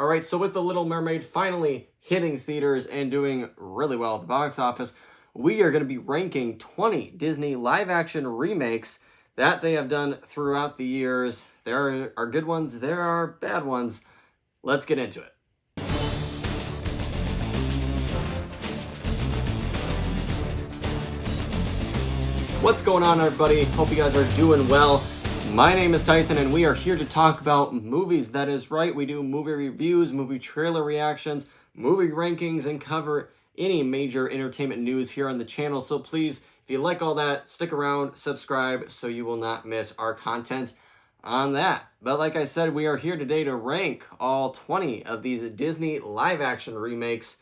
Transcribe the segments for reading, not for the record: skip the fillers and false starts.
All right, so with The Little Mermaid finally hitting theaters and doing really well at the box office, we are going to be ranking 20 Disney live-action remakes that they have done throughout the years. There are good ones, there are bad ones. Let's get into it. What's going on, everybody? Hope you guys are doing well. My name is Tyson, and we are here to talk about movies. That is right, we do movie reviews, movie trailer reactions, movie rankings, and cover any major entertainment news here on the channel. So please, if you like all that, stick around, subscribe, so you will not miss our content on that. But like I said, we are here today to rank all 20 of these Disney live-action remakes.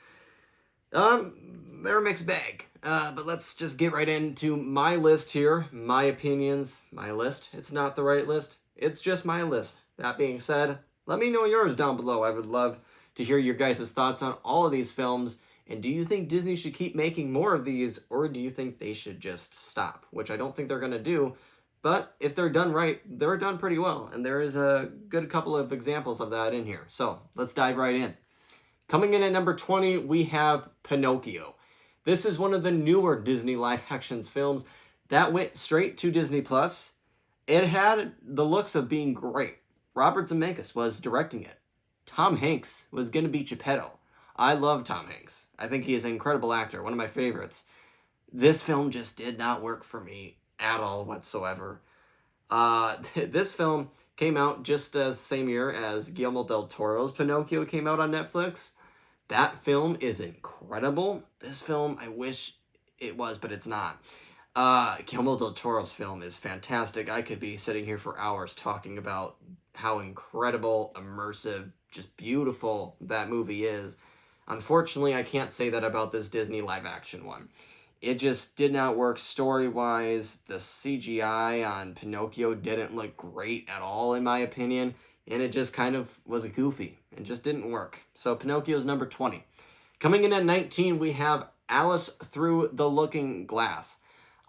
They're a mixed bag. But let's just get right into my list here. My opinions, my list. It's not the right list. It's just my list. That being said, let me know yours down below. I would love to hear your guys' thoughts on all of these films. And do you think Disney should keep making more of these, or do you think they should just stop? Which I don't think they're going to do. But if they're done right, they're done pretty well. And there is a good couple of examples of that in here. So let's dive right in. Coming in at number 20, we have Pinocchio. This is one of the newer Disney live-action films that went straight to Disney+. It had the looks of being great. Robert Zemeckis was directing it. Tom Hanks was going to be Geppetto. I love Tom Hanks. I think he is an incredible actor, one of my favorites. This film just did not work for me at all whatsoever. This film came out just the same year as Guillermo del Toro's Pinocchio came out on Netflix. That film is incredible. This film, I wish it was, but it's not. Guillermo del Toro's film is fantastic. I could be sitting here for hours talking about how incredible, immersive, just beautiful that movie is. Unfortunately, I can't say that about this Disney live-action one. It just did not work story-wise. The CGI on Pinocchio didn't look great at all, in my opinion. And it just kind of was goofy. It just didn't work. So Pinocchio's number 20. Coming in at 19, we have Alice Through the Looking Glass.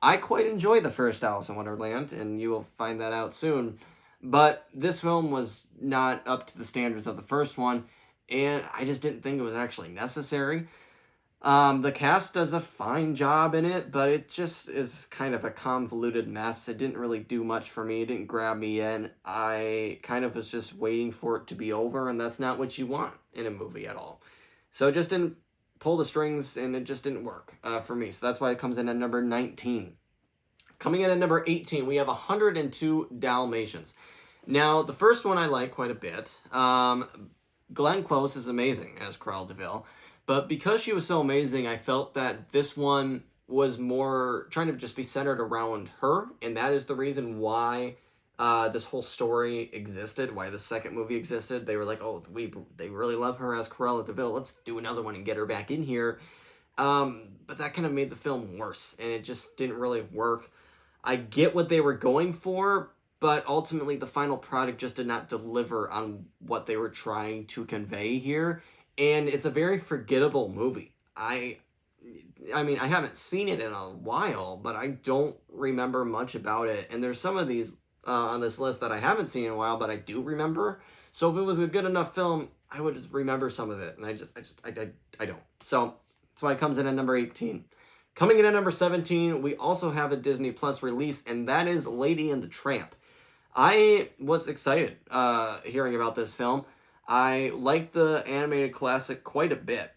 I quite enjoy the first Alice in Wonderland, and you will find that out soon. But this film was not up to the standards of the first one, and I just didn't think it was actually necessary. The cast does a fine job in it, but it just is kind of a convoluted mess. It didn't really do much for me. It didn't grab me in. I kind of was just waiting for it to be over, and that's not what you want in a movie at all. So it just didn't pull the strings, and it just didn't work for me. So that's why it comes in at number 19. Coming in at number 18, we have 102 Dalmatians. Now, the first one I like quite a bit. Glenn Close is amazing as Cruella de Vil. But because she was so amazing, I felt that this one was more trying to just be centered around her. And that is the reason why this whole story existed, why the second movie existed. They were like, oh, they really love her as Cruella de Vil. Let's do another one and get her back in here. But that kind of made the film worse. And it just didn't really work. I get what they were going for, but ultimately the final product just did not deliver on what they were trying to convey here. And it's a very forgettable movie. I mean, I haven't seen it in a while, but I don't remember much about it. And there's some of these on this list that I haven't seen in a while, but I do remember. So if it was a good enough film, I would just remember some of it. And I don't. So that's why it comes in at number 18. Coming in at number 17, we also have a Disney Plus release, and that is Lady and the Tramp. I was excited hearing about this film. I liked the animated classic quite a bit.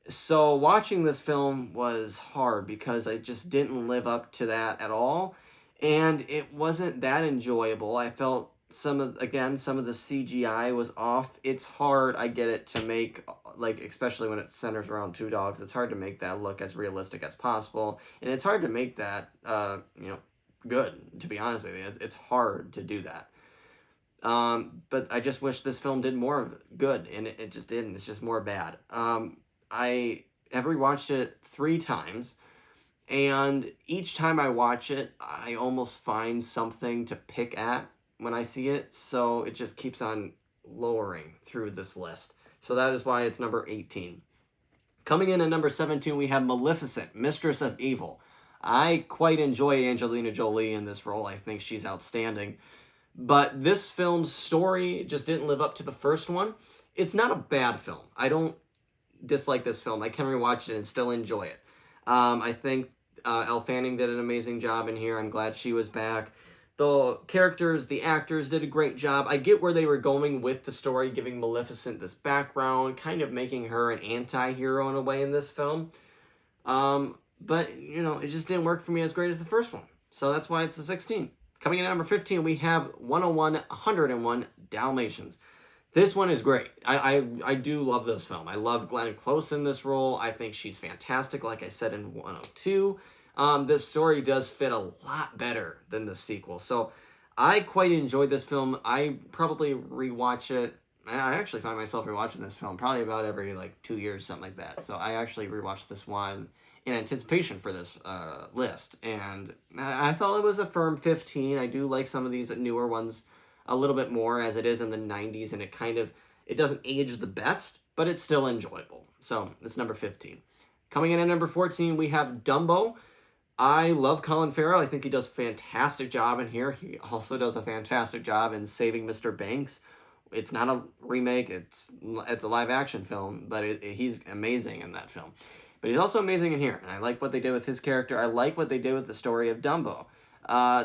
So watching this film was hard because I just didn't live up to that at all. And it wasn't that enjoyable. I felt some of the CGI was off. It's hard, I get it, to make, like, especially when it centers around two dogs, it's hard to make that look as realistic as possible. And it's hard to make that, good, to be honest with you. It's hard to do that. But I just wish this film did more of it good, and it just didn't. It's just more bad. I have rewatched it 3 times, and each time I watch it, I almost find something to pick at when I see it, so it just keeps on lowering through this list. So that is why it's number 18. Coming in at number 17, we have Maleficent, Mistress of Evil. I quite enjoy Angelina Jolie in this role. I think she's outstanding. But this film's story just didn't live up to the first one. It's not a bad film. I don't dislike this film. I can rewatch it and still enjoy it. I think Elle Fanning did an amazing job in here. I'm glad she was back. The characters, the actors did a great job. I get where they were going with the story, giving Maleficent this background, kind of making her an anti-hero in a way in this film. But, you know, it just didn't work for me as great as the first one. So that's why it's a 16. Coming in at number 15, we have 101 Dalmatians. This one is great. I do love this film. I love Glenn Close in this role. I think she's fantastic, like I said in 102. This story does fit a lot better than the sequel. So I quite enjoyed this film. I probably rewatch it. I actually find myself rewatching this film probably about every 2 years, something like that. So I actually rewatched this one in anticipation for this list. And I felt it was a firm 15. I do like some of these newer ones a little bit more, as it is in the 90s, and it doesn't age the best, but it's still enjoyable. So it's number 15. Coming in at number 14, we have Dumbo. I love Colin Farrell. I think he does a fantastic job in here. He also does a fantastic job in Saving Mr. Banks. It's not a remake. It's a live action film, but he's amazing in that film. But he's also amazing in here, and I like what they did with his character. I like what they did with the story of Dumbo.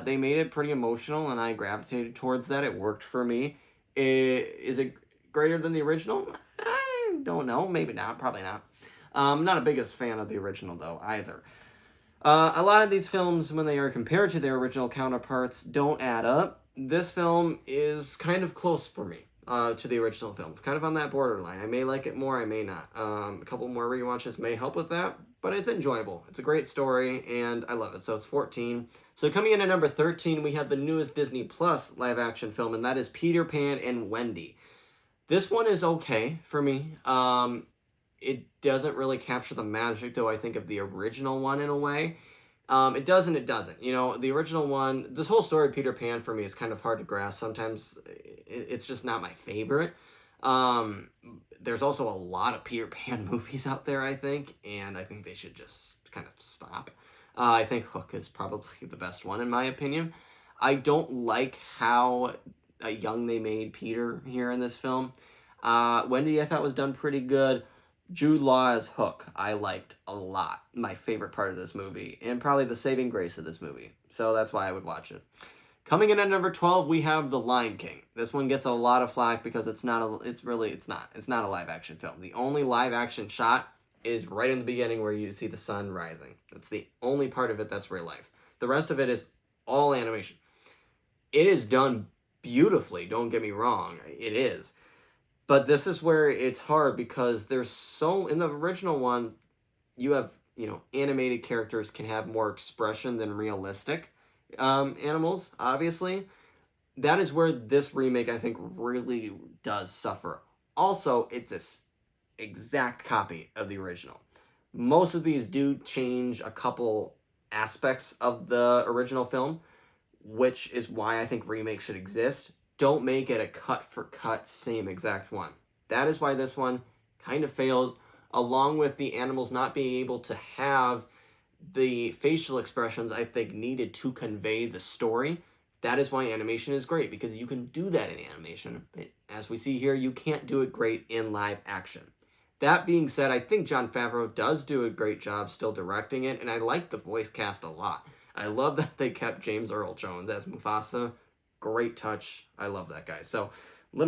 They made it pretty emotional, and I gravitated towards that. It worked for me. Is it greater than the original? I don't know. Maybe not. Probably not. I'm not a biggest fan of the original, though, either. A lot of these films, when they are compared to their original counterparts, don't add up. This film is kind of close for me to the original film. It's kind of on that borderline. I may like it more, I may not. A couple more rewatches may help with that, but it's enjoyable. It's a great story, and I love it. So it's 14. So coming in at number 13, we have the newest Disney Plus live-action film, and that is Peter Pan and Wendy. This one is okay for me. It doesn't really capture the magic, though, I think, of the original one in a way. It does and it doesn't. You know, the original one, this whole story of Peter Pan for me is kind of hard to grasp. Sometimes it's just not my favorite. There's also a lot of Peter Pan movies out there, I think, and I think they should just kind of stop. I think Hook is probably the best one, in my opinion. I don't like how young they made Peter here in this film. Wendy, I thought, was done pretty good. Jude Law as Hook, I liked a lot. My favorite part of this movie, and probably the saving grace of this movie. So that's why I would watch it. Coming in at number 12, we have The Lion King. This one gets a lot of flack because it's not a live action film. The only live action shot is right in the beginning where you see the sun rising. That's the only part of it that's real life. The rest of it is all animation. It is done beautifully, don't get me wrong. It is. But this is where it's hard because in the original one, you have, animated characters can have more expression than realistic animals, obviously. That is where this remake, I think, really does suffer. Also, it's this exact copy of the original. Most of these do change a couple aspects of the original film, which is why I think remakes should exist. Don't make it a cut-for-cut same exact one. That is why this one kind of fails, along with the animals not being able to have the facial expressions I think needed to convey the story. That is why animation is great, because you can do that in animation. But as we see here, you can't do it great in live action. That being said, I think Jon Favreau does do a great job still directing it, and I like the voice cast a lot. I love that they kept James Earl Jones as Mufasa. Great touch. I love that guy. So, The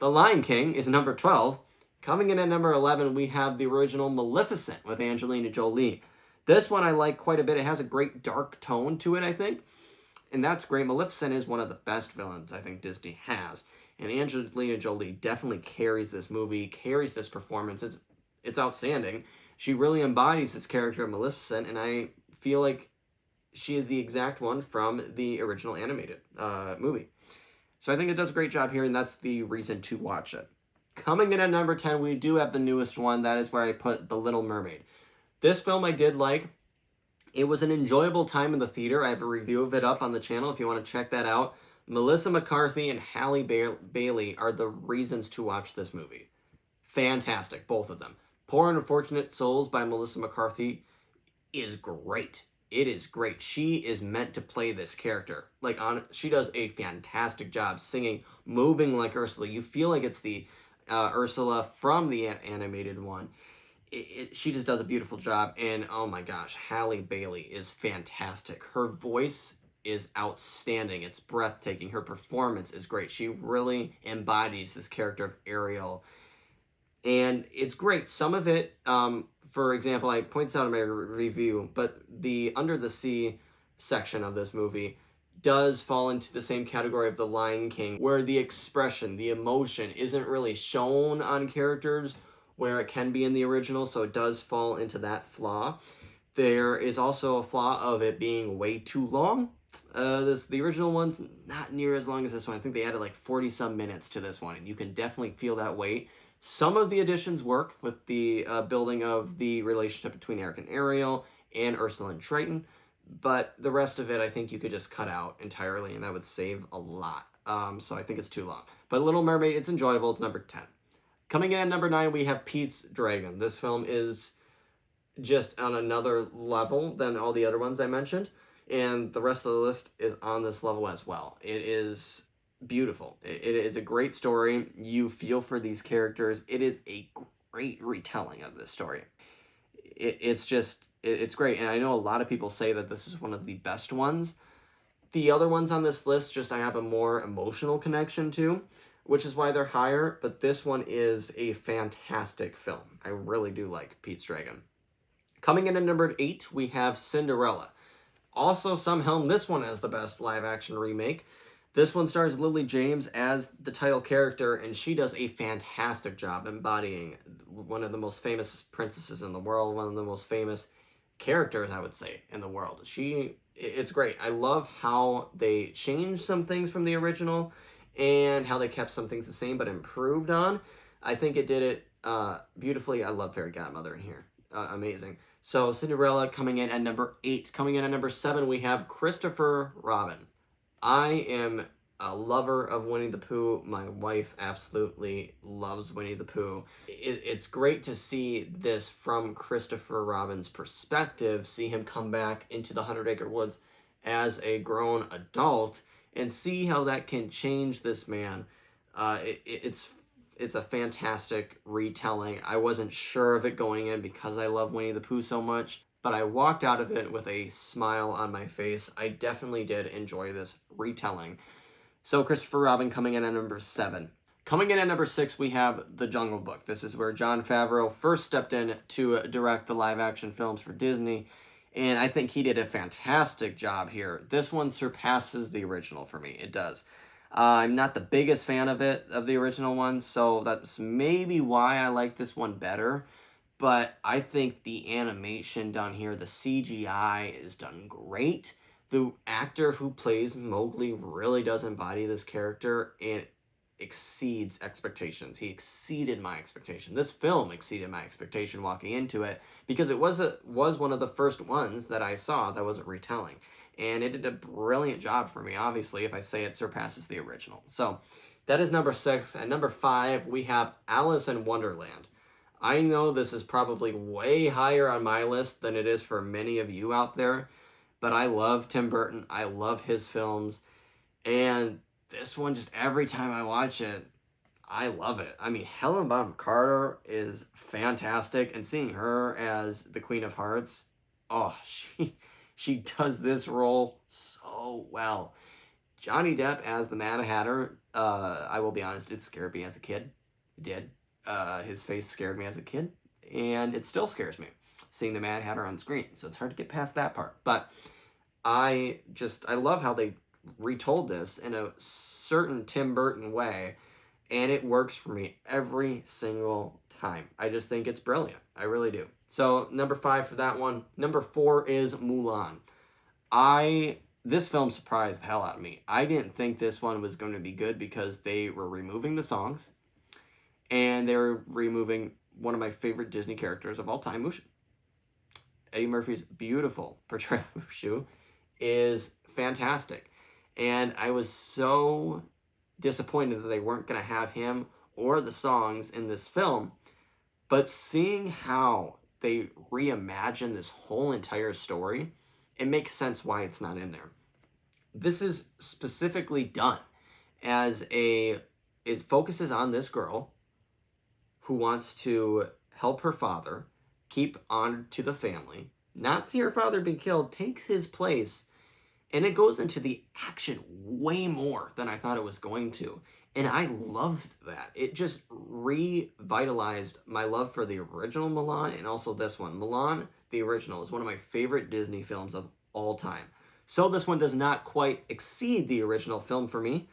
Lion King is number 12. Coming in at number 11, we have the original Maleficent with Angelina Jolie. This one I like quite a bit. It has a great dark tone to it, I think. And that's great. Maleficent is one of the best villains I think Disney has. And Angelina Jolie definitely carries this movie, carries this performance. It's outstanding. She really embodies this character of Maleficent, and I feel like she is the exact one from the original animated movie. So I think it does a great job here, and that's the reason to watch it. Coming in at number 10, we do have the newest one. That is where I put The Little Mermaid. This film I did like. It was an enjoyable time in the theater. I have a review of it up on the channel if you want to check that out. Melissa McCarthy and Halle Bailey are the reasons to watch this movie. Fantastic, both of them. Poor Unfortunate Souls by Melissa McCarthy is great. it is great. She is meant to play this character. Like, she does a fantastic job singing, moving like Ursula. You feel like it's the Ursula from the animated one. She just does a beautiful job. And oh my gosh, Halle Bailey is fantastic. Her voice is outstanding. It's breathtaking. Her performance is great. She really embodies this character of Ariel. And it's great. Some of it, for example, I pointed out in my review, but the Under the Sea section of this movie does fall into the same category of The Lion King, where the expression, the emotion isn't really shown on characters where it can be in the original, so it does fall into that flaw. There is also a flaw of it being way too long. The original one's not near as long as this one. I think they added like 40 some minutes to this one, and you can definitely feel that weight. Some of the additions work with the building of the relationship between Eric and Ariel and Ursula and Triton, but the rest of it I think you could just cut out entirely, and that would save a lot. So I think it's too long. But Little Mermaid, it's enjoyable. It's number 10. Coming in at number 9, we have Pete's Dragon. This film is just on another level than all the other ones I mentioned, and the rest of the list is on this level as well. It is beautiful. It is a great story. You feel for these characters. It is a great retelling of this story. It's great, and I know a lot of people say that this is one of the best ones. The other ones on this list just I have a more emotional connection to, which is why they're higher, but this one is a fantastic film. I really do like Pete's Dragon. Coming in at number 8, we have Cinderella. Also, some helm this one as the best live-action remake. This one stars Lily James as the title character, and she does a fantastic job embodying one of the most famous princesses in the world, one of the most famous characters, I would say, in the world. It's great. I love how they changed some things from the original and how they kept some things the same but improved on. I think it did it beautifully. I love Fairy Godmother in here. Amazing. So Cinderella coming in at number 8. Coming in at number 7, we have Christopher Robin. I am a lover of Winnie the Pooh. My wife absolutely loves Winnie the Pooh. It's great to see this from Christopher Robin's perspective, see him come back into the 100 Acre Woods as a grown adult, and see how that can change this man. It's a fantastic retelling. I wasn't sure of it going in because I love Winnie the Pooh so much, but I walked out of it with a smile on my face. I definitely did enjoy this retelling. So Christopher Robin coming in at number 7. Coming in at number 6, we have The Jungle Book. This is where Jon Favreau first stepped in to direct the live-action films for Disney, and I think he did a fantastic job here. This one surpasses the original for me. It does. I'm not the biggest fan of the original one, so that's maybe why I like this one better. But I think the animation done here, the CGI is done great. The actor who plays Mowgli really does embody this character and exceeds expectations. He exceeded my expectation. This film exceeded my expectation walking into it because it was one of the first ones that I saw that was a retelling. And it did a brilliant job for me, obviously, if I say it surpasses the original. So that is number 6. At number 5, we have Alice in Wonderland. I know this is probably way higher on my list than it is for many of you out there, but I love Tim Burton. I love his films. And this one, just every time I watch it, I love it. I mean, Helen Bonham Carter is fantastic, and seeing her as the Queen of Hearts, oh, she does this role so well. Johnny Depp as the Mad Hatter, I will be honest, it scared me as a kid. It did. His face scared me as a kid, and it still scares me seeing the Mad Hatter on screen, so it's hard to get past that part. But I love how they retold this in a certain Tim Burton way, and it works for me every single time. I just think it's brilliant. I really do. So number 5 for that one. Number 4 is Mulan. This film surprised the hell out of me. I didn't think this one was going to be good because they were removing the songs, and they were removing one of my favorite Disney characters of all time, Mushu. Eddie Murphy's beautiful portrayal of Mushu is fantastic. And I was so disappointed that they weren't going to have him or the songs in this film. But seeing how they reimagine this whole entire story it makes sense why it's not in there. This is specifically done as it focuses on this girl who wants to help her father, keep honor to the family, not see her father be killed, takes his place, and it goes into the action way more than I thought it was going to. And I loved that. It just revitalized my love for the original Mulan and also this one. Mulan, the original, is one of my favorite Disney films of all time. So this one does not quite exceed the original film for me,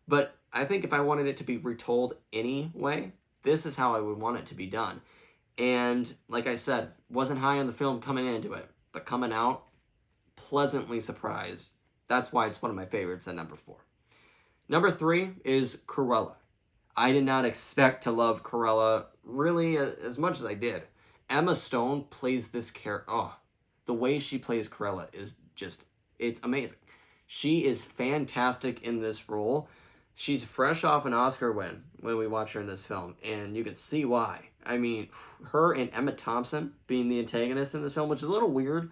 but I think if I wanted it to be retold anyway, this is how I would want it to be done. And like I said, wasn't high on the film coming into it, but coming out, pleasantly surprised. That's why it's one of my favorites at number 4. Number 3 is Cruella. I did not expect to love Cruella really as much as I did. Emma Stone plays this character. Oh, the way she plays Cruella is just, it's amazing. She is fantastic in this role. She's fresh off an Oscar win when we watch her in this film, and you can see why. I mean, her and Emma Thompson being the antagonist in this film, which is a little weird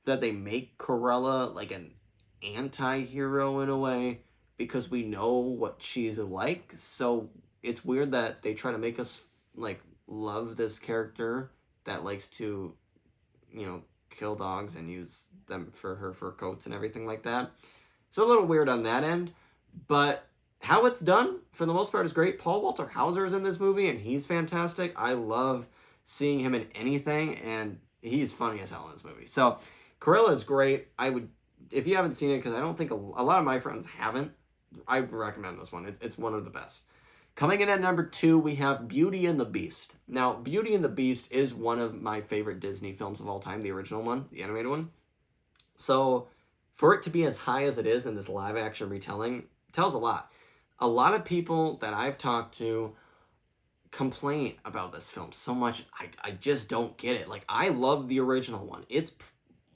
that they make Cruella like an anti-hero in a way, because we know what she's like. So it's weird that they try to make us like love this character that likes to, you know, kill dogs and use them for her fur coats and everything like that. So a little weird on that end, but how it's done for the most part is great. Paul Walter Hauser is in this movie and he's fantastic. I love seeing him in anything, and he's funny as hell in this movie. So Cruella is great. I would, if you haven't seen it, because I don't think a lot of my friends haven't, I recommend this one. It's one of the best. Coming in at number 2, we have Beauty and the Beast. Now, Beauty and the Beast is one of my favorite Disney films of all time, the original one, the animated one. So for it to be as high as it is in this live action retelling tells a lot. A lot of people that I've talked to complain about this film so much. I just don't get it. Like, I love the original one. It's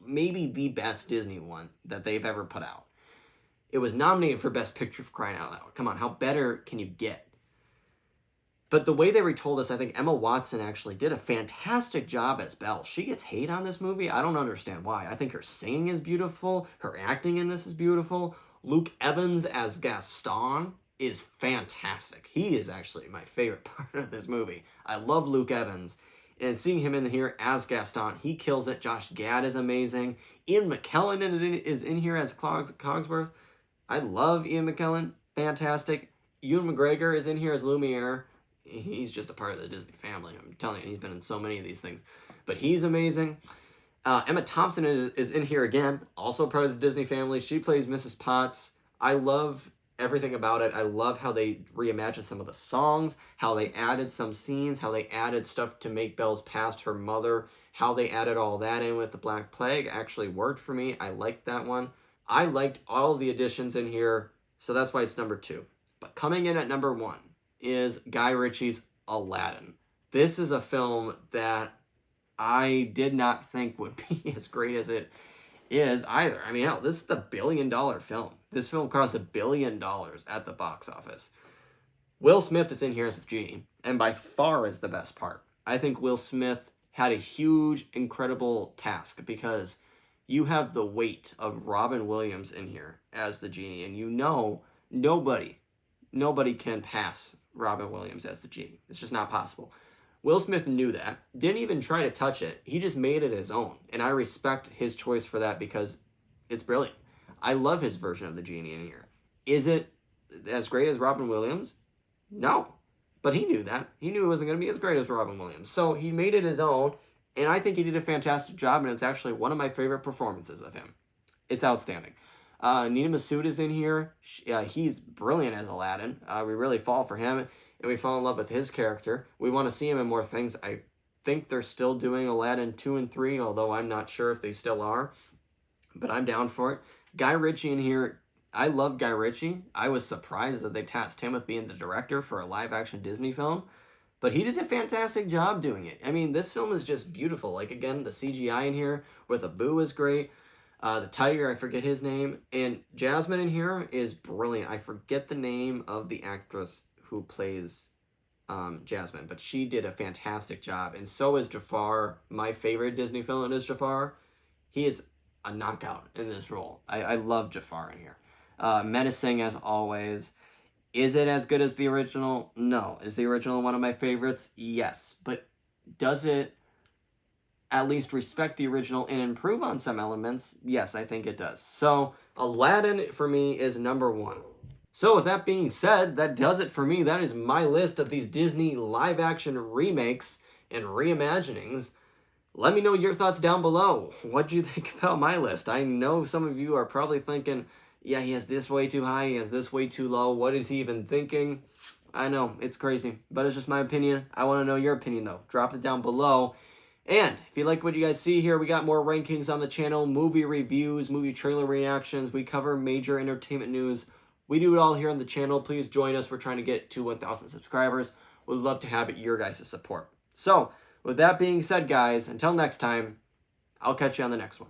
maybe the best Disney one that they've ever put out. It was nominated for Best Picture, for crying out loud. Come on, how better can you get? But the way they retold this, I think Emma Watson actually did a fantastic job as Belle. She gets hate on this movie. I don't understand why. I think her singing is beautiful. Her acting in this is beautiful. Luke Evans as Gaston is fantastic. He is actually my favorite part of this movie. I love Luke Evans. And seeing him in here as Gaston, he kills it. Josh Gad is amazing. Ian McKellen is in here as Cogsworth. I love Ian McKellen. Fantastic. Ewan McGregor is in here as Lumiere. He's just a part of the Disney family. I'm telling you, he's been in so many of these things. But he's amazing. Emma Thompson is in here again, also part of the Disney family. She plays Mrs. Potts. I love everything about it. I love how they reimagined some of the songs, how they added some scenes, how they added stuff to make Belle's past her mother, how they added all that in with the Black Plague. Actually worked for me. I liked that one. I liked all of the additions in here, so that's why it's number 2. But coming in at number 1 is Guy Ritchie's Aladdin. This is a film that I did not think would be as great as it is either. I mean, hell, this is the $1 billion film. This film cost $1 billion at the box office. Will Smith is in here as the genie, and by far is the best part. I think Will Smith had a huge, incredible task, because you have the weight of Robin Williams in here as the genie, and you know nobody can pass Robin Williams as the genie. It's just not possible. Will Smith knew that, didn't even try to touch it. He just made it his own, and I respect his choice for that because it's brilliant. I love his version of the genie in here. Is it as great as Robin Williams? No, but he knew that. He knew it wasn't going to be as great as Robin Williams, so he made it his own, and I think he did a fantastic job, and it's actually one of my favorite performances of him. It's outstanding. Nina Masood is in here. He's brilliant as Aladdin. We really fall for him, and we fall in love with his character. We want to see him in more things. I think they're still doing Aladdin 2 and 3, although I'm not sure if they still are, but I'm down for it. Guy Ritchie in here. I love Guy Ritchie. I was surprised that they tasked him with being the director for a live-action Disney film, but he did a fantastic job doing it. I mean, this film is just beautiful. Like, again, the CGI in here with Abu is great. The tiger, I forget his name. And Jasmine in here is brilliant. I forget the name of the actress who plays Jasmine, but she did a fantastic job. And so is Jafar. My favorite Disney villain is Jafar. He is a knockout in this role. I love Jafar in here. Menacing as always. Is it as good as the original? No. Is the original one of my favorites? Yes. But does it at least respect the original and improve on some elements? Yes, I think it does. So Aladdin for me is number 1. So with that being said, that does it for me. That is my list of these Disney live action remakes and reimaginings. Let me know your thoughts down below. What do you think about my list? I know some of you are probably thinking, yeah, he has this way too high, he has this way too low. What is he even thinking? I know, it's crazy, but it's just my opinion. I want to know your opinion though. Drop it down below. And if you like what you guys see here, we got more rankings on the channel, movie reviews, movie trailer reactions. We cover major entertainment news. We do it all here on the channel. Please join us. We're trying to get to 1,000 subscribers. We'd love to have your guys' support. So, with that being said, guys, until next time, I'll catch you on the next one.